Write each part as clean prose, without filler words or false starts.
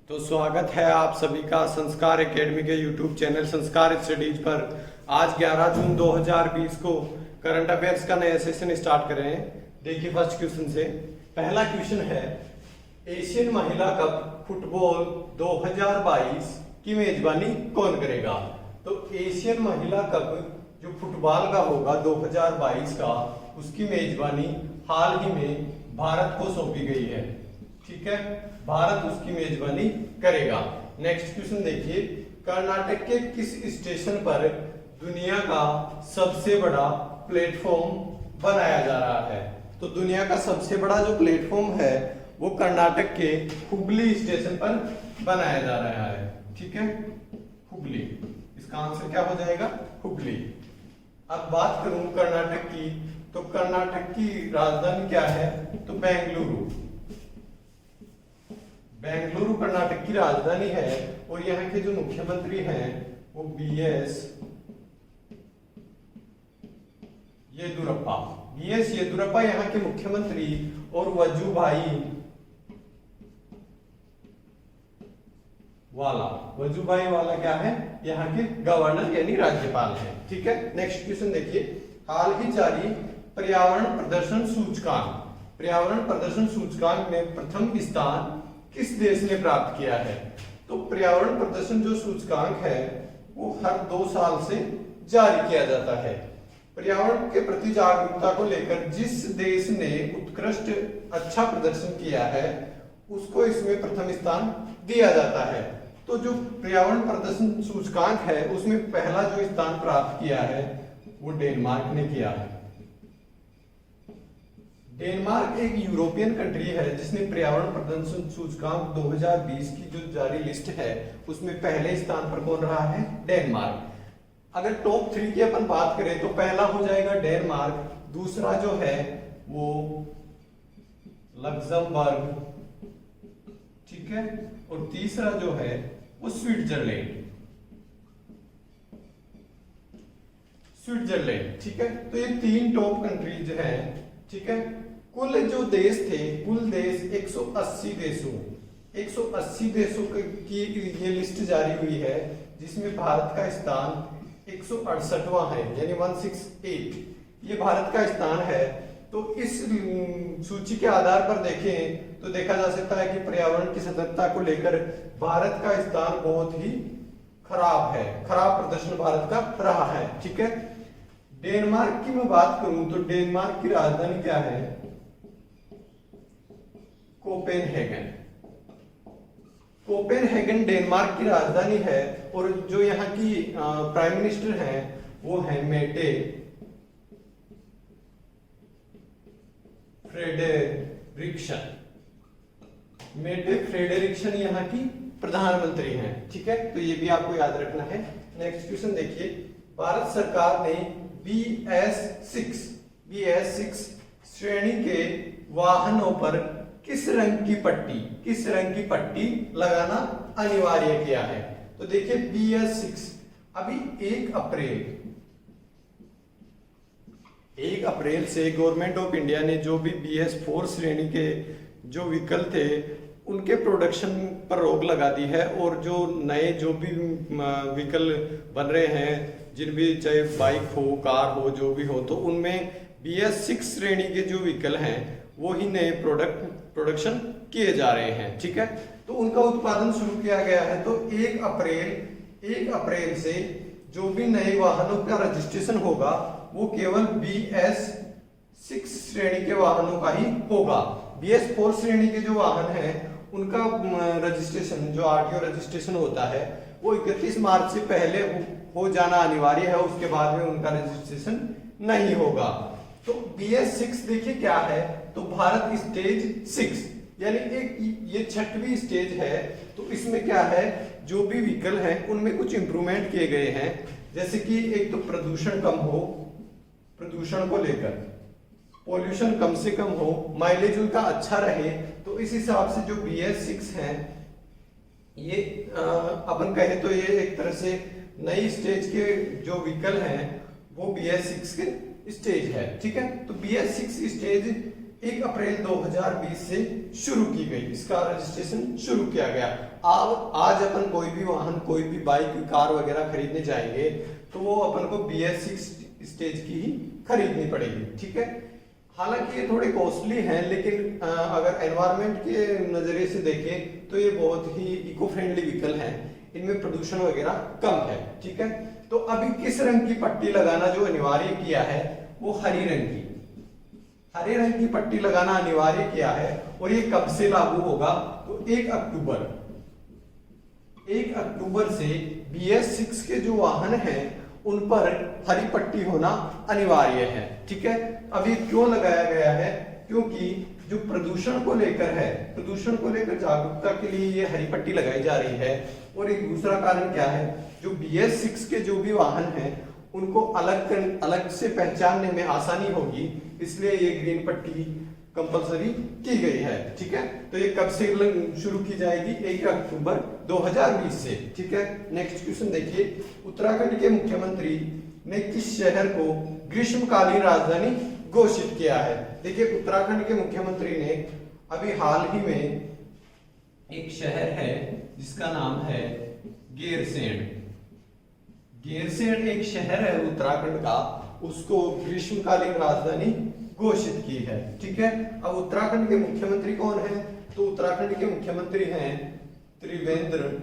तो स्वागत है आप सभी का संस्कार एकेडमी के यूट्यूब चैनल संस्कार स्टडीज पर। आज 11 जून 2020 को करंट अफेयर्स का नया सेशन स्टार्ट कर रहे हैं। देखिए फर्स्ट क्वेश्चन से पहला क्वेश्चन है, एशियन महिला कप फुटबॉल 2022 की मेजबानी कौन करेगा। तो एशियन महिला कप जो फुटबॉल का होगा 2022 का, उसकी मेजबानी हाल ही में भारत को सौंपी गई है। ठीक है, भारत उसकी मेजबानी करेगा। नेक्स्ट क्वेश्चन देखिए, कर्नाटक के किस स्टेशन पर दुनिया का सबसे बड़ा प्लेटफॉर्म बनाया जा रहा है। तो दुनिया का सबसे बड़ा जो प्लेटफॉर्म है वो कर्नाटक के हुबली स्टेशन पर बनाया जा रहा है। ठीक है, हुबली, इसका आंसर क्या हो जाएगा, हुबली। अब बात करूं कर्नाटक की, तो कर्नाटक की राजधानी क्या है, तो बेंगलुरु। बेंगलुरु कर्नाटक की राजधानी है और यहाँ के जो मुख्यमंत्री हैं वो बीएस येदुरप्पा यहाँ के मुख्यमंत्री, और वजुभाई वाला क्या है, यहाँ के गवर्नर यानी राज्यपाल है। ठीक है, नेक्स्ट क्वेश्चन देखिए, हाल ही जारी पर्यावरण प्रदर्शन सूचकांक में प्रथम स्थान किस देश ने प्राप्त किया है। तो पर्यावरण प्रदर्शन जो सूचकांक है वो हर 2 साल से जारी किया जाता है। पर्यावरण के प्रति जागरूकता को लेकर जिस देश ने उत्कृष्ट अच्छा प्रदर्शन किया है उसको इसमें प्रथम स्थान दिया जाता है। तो जो पर्यावरण प्रदर्शन सूचकांक है उसमें पहला जो स्थान प्राप्त किया है वो डेनमार्क ने किया है। डेनमार्क एक यूरोपियन कंट्री है जिसने पर्यावरण प्रदर्शन सूचकांक 2020 की जो जारी लिस्ट है उसमें पहले स्थान पर कौन रहा है, डेनमार्क। अगर टॉप 3 की अपन बात करें तो पहला हो जाएगा डेनमार्क, दूसरा जो है वो लग्जमबर्ग, ठीक है, और तीसरा जो है वो स्विट्जरलैंड। ठीक है, तो ये 3 टॉप कंट्रीज हैं। ठीक है, कुल जो देश थे, कुल देश 180 देशों की ये लिस्ट जारी हुई है जिसमें भारत का स्थान 168वां है, यानी 168 ये भारत का स्थान है। तो इस सूची के आधार पर देखें तो देखा जा सकता है कि पर्यावरण की सतर्कता को लेकर भारत का स्थान बहुत ही खराब है, खराब प्रदर्शन भारत का रहा है। ठीक है, डेनमार्क की मैं बात करूं तो डेनमार्क की राजधानी क्या है, कोपेनहेगन डेनमार्क की राजधानी है, और जो यहाँ की प्राइम मिनिस्टर हैं वो है मेटे फ्रेडरिक्सन यहाँ की प्रधानमंत्री हैं। ठीक है, तो ये भी आपको याद रखना है। नेक्स्ट क्वेश्चन देखिए, भारत सरकार ने BS6 श्रेणी के वाहनों पर किस रंग की पट्टी लगाना अनिवार्य किया है। तो देखिए BS6 अभी 1 अप्रैल से गवर्नमेंट ऑफ इंडिया ने जो भी BS4 श्रेणी के जो व्हीकल थे उनके प्रोडक्शन पर रोक लगा दी है, और जो नए जो भी व्हीकल बन रहे हैं, जिन भी चाहे बाइक हो, कार हो, जो भी हो, तो उनमें BS6 श्रेणी के जो व्हीकल हैं वो ही नए प्रोडक्शन किए जा रहे हैं। ठीक है, तो उनका उत्पादन शुरू किया गया है। तो 1 अप्रैल से जो भी नए वाहनों का रजिस्ट्रेशन होगा वो केवल BS6 श्रेणी के वाहनों का ही होगा। BS4 श्रेणी के जो वाहन हैं उनका रजिस्ट्रेशन, जो RTO रजिस्ट्रेशन होता है वो 31 मार्च से पहले हो जाना अनिवार्य है, उसके बाद में उनका रजिस्ट्रेशन नहीं होगा। तो BS6 देखिए क्या है, तो भारत स्टेज 6 यानी एक ये 6वीं स्टेज है। तो इसमें क्या है, जो भी व्हीकल है उनमें कुछ इंप्रूवमेंट किए गए हैं, जैसे कि एक तो प्रदूषण कम हो, प्रदूषण को लेकर पॉल्यूशन कम से कम हो, माइलेज उनका अच्छा रहे। तो इस हिसाब से जो BS6 है ये अपन कहे तो ये एक तरह से नई स्टेज के जो व्हीकल हैं वो BS6 के स्टेज है। ठीक है, तो BS6 स्टेज 1 अप्रैल 2020 से शुरू की गई, इसका रजिस्ट्रेशन शुरू किया गया। अब आज अपन कोई भी वाहन, कोई भी बाइक, कार वगैरह खरीदने जाएंगे तो वो अपन को BS6 स्टेज की ही खरीदनी पड़ेगी, ठीक है। हालांकि ये थोड़े कॉस्टली हैं, लेकिन अगर एनवायरनमेंट के नजरिए से देखें तो ये बहुत ही इको फ्रेंडली व्हीकल हैं, इनमें प्रदूषण वगैरह कम है, ठीक है। तो अभी किस रंग की पट्टी लगाना जो अनिवार्य किया है, वो हरी रंग की पट्टी लगाना अनिवार्य किया है। और ये कब से लागू होगा, तो 1 अक्टूबर से BS6 के जो वाहन हैं उन पर हरी पट्टी होना अनिवार्य है, ठीक है। अभी क्यों लगाया गया है, क्योंकि जो प्रदूषण को लेकर जागरूकता के लिए ये हरी पट्टी लगाई जा रही है। और एक दूसरा कारण क्या है, जो BS6 के जो भी वाहन हैं उनको अलग से पहचानने में आसानी होगी, इसलिए ये ग्रीन पट्टी कंपलसरी की गई है, ठीक है। तो ये कब से शुरू की जाएगी, 1 अक्टूबर 2020 से, ठीक है। नेक्स्ट क्वेश्चन देखिए, उत्तराखंड के मुख्यमंत्री ने किस शहर को ग्रीष्मकालीन राजधानी घोषित किया है। देखिए, उत्तराखंड के मुख्यमंत्री ने अभी हाल ही में एक शहर है जिसका नाम है गैरसैंण एक शहर है उत्तराखंड का, उसको ग्रीष्मकालीन राजधानी घोषित की है, ठीक है। अब उत्तराखंड के मुख्यमंत्री कौन है, तो उत्तराखंड के मुख्यमंत्री हैं त्रिवेंद्र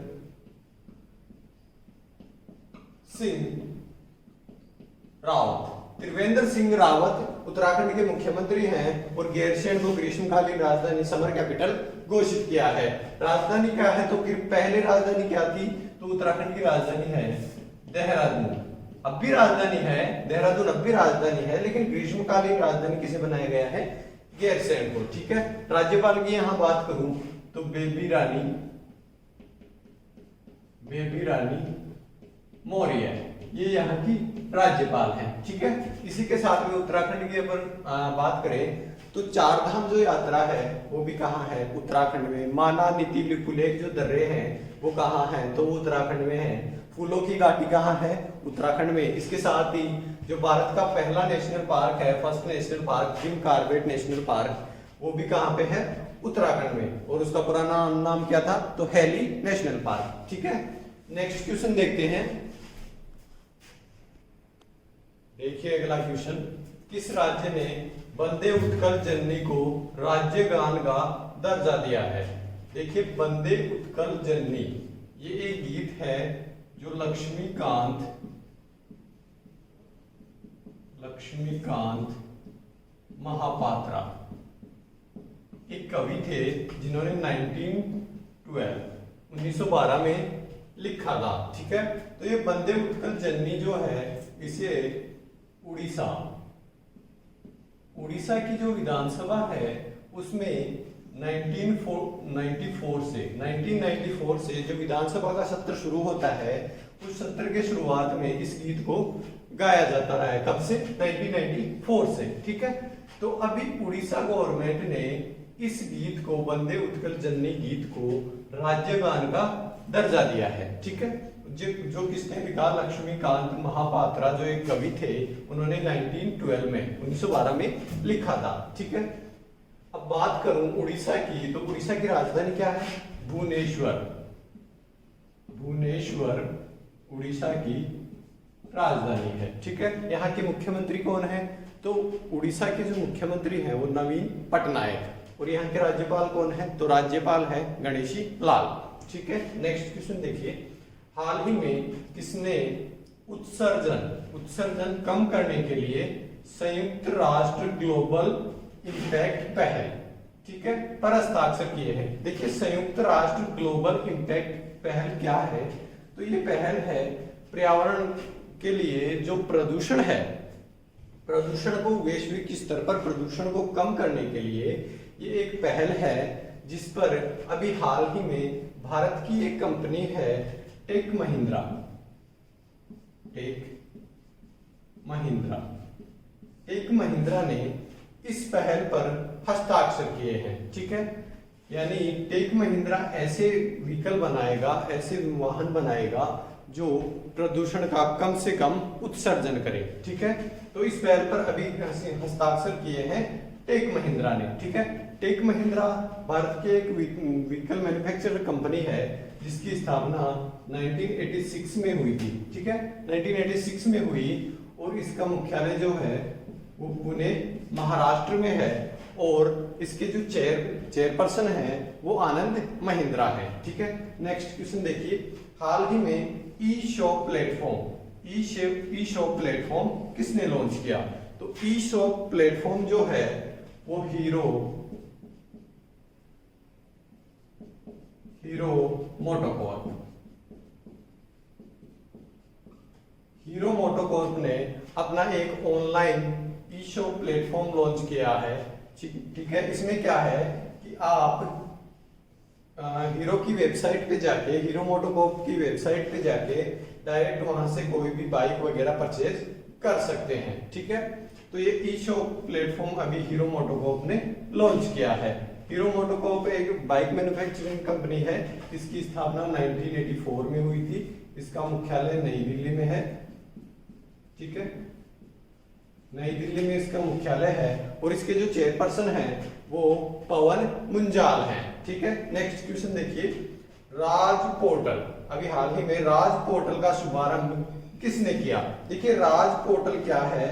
सिंह रावत उत्तराखंड के मुख्यमंत्री हैं और गैरसैंण को ग्रीष्मकालीन राजधानी, समर कैपिटल घोषित किया है। राजधानी क्या है, तो पहले राजधानी क्या थी, तो उत्तराखंड की राजधानी है देहरादून। अब भी राजधानी है देहरादून, अब भी राजधानी है, लेकिन ग्रीष्मकालीन राजधानी किसे बनाया गया है, गैरसैंण को, ठीक है। राज्यपाल की यहां बात करूं तो बेबी रानी मौर्य ये यहाँ की राज्यपाल हैं, ठीक है। इसी के साथ में उत्तराखंड की अपन बात करें तो 4 धाम जो यात्रा है वो भी कहाँ है, उत्तराखंड में। माना, नीति, लिपुलेख जो दर्रे हैं वो कहाँ हैं, तो वो उत्तराखंड में है। फूलों की घाटी कहाँ है, उत्तराखंड में। इसके साथ ही जो भारत का पहला नेशनल पार्क है, first national park, Jim Corbett national park, वो भी कहाँ पे है, उत्तराखंड में। और उसका पुराना नाम क्या था, तो हैली नेशनल पार्क, ठीक है। नेक्स्ट क्वेश्चन देखते हैं। देखिए अगला क्वेश्चन, किस राज्य ने वंदे उत्कल जननी को राज्य गान का दर्जा दिया है। देखिए, वंदे उत्कल जननी ये एक गीत है जो लक्ष्मीकांत महापात्रा एक कवि थे जिन्होंने 1912 में लिखा था, ठीक है। तो ये वंदे उत्कल जननी जो है इसे उड़ीसा की जो विधानसभा है उसमें 1994 से जो विधानसभा का सत्र शुरू होता है, उस सत्र के शुरुआत में इस गीत को गाया जाता रहा है। कब से, 1994 से, ठीक है। तो अभी उड़ीसा गवर्नमेंट ने इस गीत को, वंदे उत्कल जननी गीत को राज्य गान का दर्जा दिया है, ठीक है। जो किसने लिखा, लक्ष्मीकांत महापात्रा जो एक कवि थे, उन्होंने 1912 में लिखा था, ठीक है। अब बात करूं उड़ीसा की, तो उड़ीसा की राजधानी क्या है, भुवनेश्वर उड़ीसा की राजधानी है, ठीक है। यहाँ के मुख्यमंत्री कौन है, तो उड़ीसा के जो मुख्यमंत्री हैं वो नवीन पटनायक। और यहाँ के राज्यपाल कौन है, तो राज्यपाल है गणेशी लाल, ठीक है। नेक्स्ट क्वेश्चन देखिए, हाल ही में किसने उत्सर्जन कम करने के लिए संयुक्त राष्ट्र ग्लोबल इंपैक्ट पहल, ठीक है, पर हस्ताक्षर किए हैं। देखिए, संयुक्त राष्ट्र ग्लोबल इंपैक्ट पहल क्या है, तो ये पहल है पर्यावरण के लिए जो प्रदूषण है, प्रदूषण को वैश्विक स्तर पर प्रदूषण को कम करने के लिए ये एक पहल है, जिस पर अभी हाल ही में भारत की एक कंपनी है टेक महिंद्रा ने इस पहल पर हस्ताक्षर किए हैं, ठीक है। यानी टेक महिंद्रा ऐसे व्हीकल बनाएगा, ऐसे वाहन बनाएगा जो प्रदूषण का कम से कम उत्सर्जन करे, ठीक है। तो इस पहल पर अभी हस्ताक्षर किए हैं टेक महिंद्रा ने। ठीक है, टेक महिंद्रा भारत के एक व्हीकल मैन्युफैक्चरर कंपनी है जिसकी स्थापना 1986 में हुई थी। ठीक है, 1986 में हुई और इसका मुख्यालय जो है वो पुणे महाराष्ट्र में है और इसके जो चेयरपर्सन है वो आनंद महिंद्रा है। ठीक है, नेक्स्ट क्वेश्चन देखिए, हाल ही में ई शॉप प्लेटफॉर्म किसने लॉन्च किया? तो ई शॉप प्लेटफॉर्म जो है वो हीरो मोटोकॉर्प ने अपना एक ऑनलाइन ई शॉप प्लेटफॉर्म लॉन्च किया है। ठीक है, इसमें क्या है कि आप हीरो की वेबसाइट पे जाके, हीरो मोटोकॉर्प की वेबसाइट पे जाके डायरेक्ट वहां से कोई भी बाइक वगैरह परचेज कर सकते हैं। ठीक है, तो ये ई शॉप प्लेटफॉर्म अभी हीरो मोटोकॉर्प ने लॉन्च किया है। हीरो मोटोकॉर्प एक बाइक मैन्युफैक्चरिंग कंपनी है, इसकी स्थापना 1984 में हुई थी। इसका मुख्यालय नई दिल्ली में है। ठीक है, नई दिल्ली में इसका मुख्यालय है और इसके जो चेयरपर्सन हैं वो पवन मुंजाल हैं। ठीक है, नेक्स्ट क्वेश्चन देखिए, राज पोर्टल, अभी हाल ही में राज पोर्टल का शुभारंभ किसने किया? देखिए राज पोर्टल क्या है,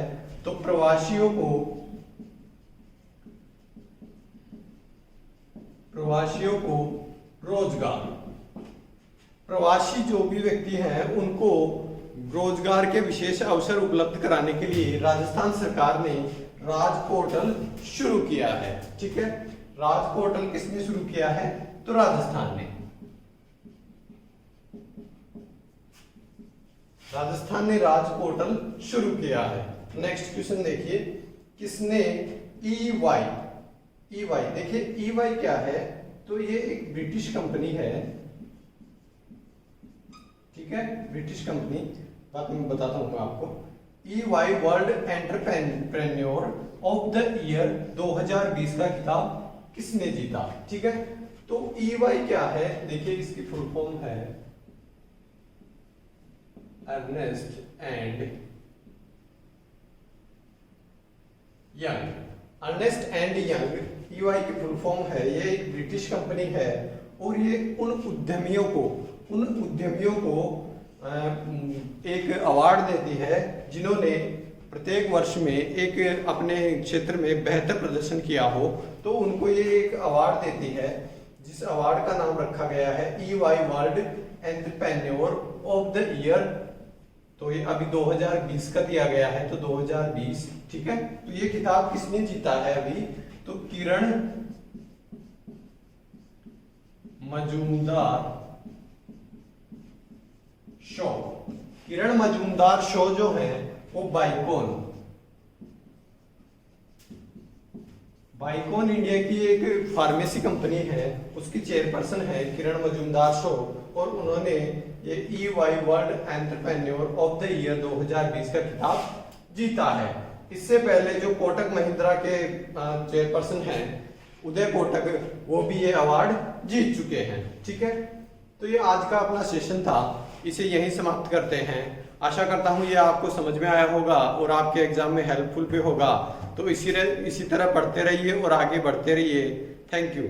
तो प्रवासियों को रोजगार, प्रवासी जो भी व्यक्ति हैं उनको रोजगार के विशेष अवसर उपलब्ध कराने के लिए राजस्थान सरकार ने राज पोर्टल शुरू किया है। ठीक है, राज पोर्टल किसने शुरू किया है? तो राजस्थान ने राज पोर्टल शुरू किया है। नेक्स्ट क्वेश्चन देखिए, किसने EY, देखिए EY क्या है? तो ये एक ब्रिटिश कंपनी है। ठीक है, ब्रिटिश कंपनी, बात मैं बताता हूँ आपको। EY world entrepreneur of the year 2020 का खिताब किसने जीता? ठीक है, तो EY क्या है? देखिए इसकी फुल फॉर्म है अर्नेस्ट एंड यंग। EY की फुल फॉर्म है, ये एक ब्रिटिश कंपनी है और ये उन उद्यमियों को एक अवार्ड देती है जिन्होंने प्रत्येक वर्ष में एक अपने क्षेत्र में बेहतर प्रदर्शन किया हो, तो उनको ये एक अवार्ड देती है जिस अवार्ड का नाम रखा गया है EY world entrepreneur of the year. तो ये अभी 2020 का दिया गया है, तो 2020। ठीक है, तो ये खिताब किसने जीता है अभी? तो किरण मजूमदार शो जो है वो बाइकॉन इंडिया की एक फार्मेसी कंपनी है, उसकी चेयरपर्सन है किरण मजूमदार शो और उन्होंने ये EY world entrepreneur of the year 2020 का खिताब जीता है। इससे पहले जो कोटक महिंद्रा के चेयरपर्सन हैं उदय कोटक, वो भी ये अवार्ड जीत चुके हैं। ठीक है, तो ये आज का अपना सेशन था, इसे यहीं समाप्त करते हैं। आशा करता हूँ ये आपको समझ में आया होगा और आपके एग्जाम में हेल्पफुल भी होगा। तो इसी तरह पढ़ते रहिए और आगे बढ़ते रहिए। Thank you.